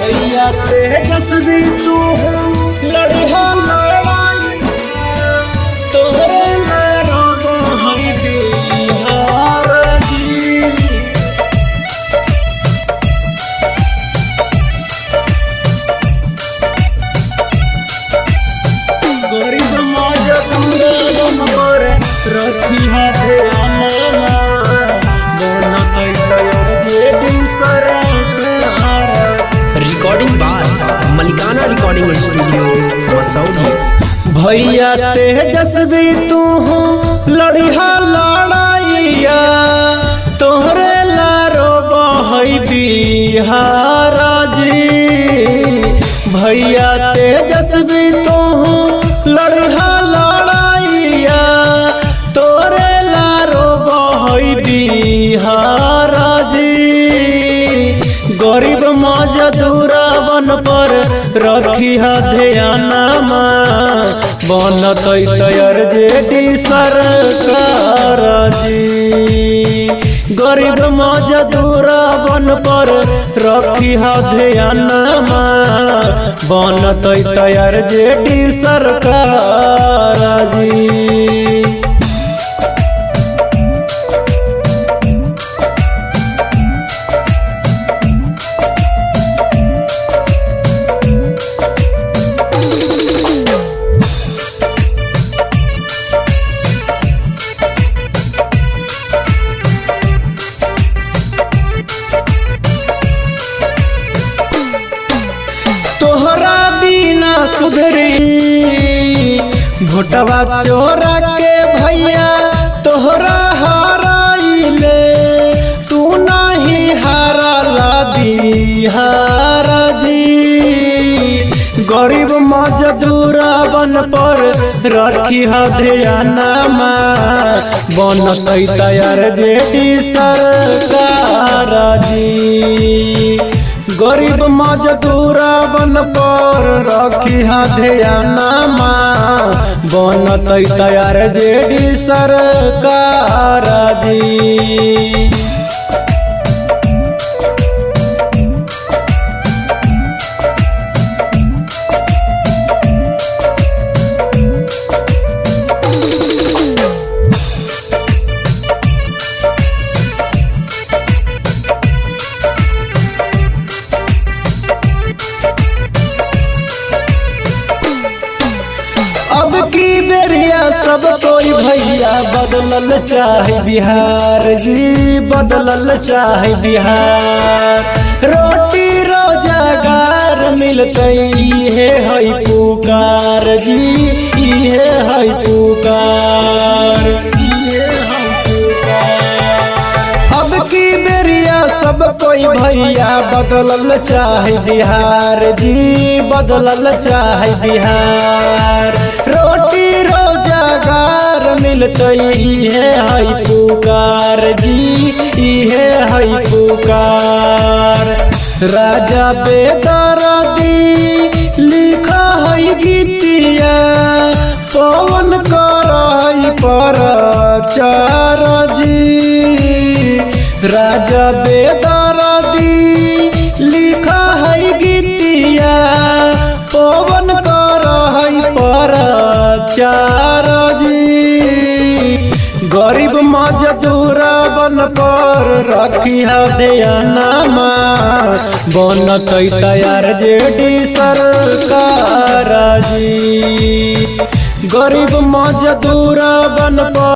भैया तेजस्वी तू लड़हा लड़ाई तोहरे लड़ो है बिहार जी। गरीब मजदूर पर रखी हाथे रिकॉर्डिंग बार मलिकाना रिकॉर्डिंग स्टूडियो मसौली। भैया तेजस्वी तू लड़िहा लड़ाइया तोहरे लारो बहै बिहार जी। भैया तेजस्वी तू लड़िहा लड़ाइया तोरे लारो बहै बिहार जी। गरीब मजदूरवन पर रखी ध्यानमा बनत RJD सरकार जी। गरीब मजदूरवन पर रखी ध्यानमा बनत RJD सरकार जी। तोहरा बिना सुधरी भोटवा चोरा के भैया तोहरा हराइले तू नहीं हारला बिहार जी। गरीब मजदूरवन पर रखी ध्यानमा बनत RJD सरकार जी। गरीब मजदूरवन पर रखी ध्यानमा बनत RJD सरकार जी। अब की बेरिया सब कोई भैया बदलल चाहे बिहार जी, बदलल चाहे बिहार। रोटी रोजगार मिलते इहे है पुकार जी, इहे है पुकार, इहे है पुकार। अब की बेरिया सब कोई भैया बदलल चाहे बिहार जी, बदलल चाहे बिहार। रोटी रोजगार मिलते इहे है पुकार जी, इहे है पुकार। राजा बेदर्दी लिखा है गीतिया पवन कर प्रचार जी। राजा बेदर्दी लिखा है गीतिया पवन कर प्रचार जी। गरीब मजदूरवन पर रखी ध्यानमा बनत RJD सरकार जी। गरीब मजदूरवन पर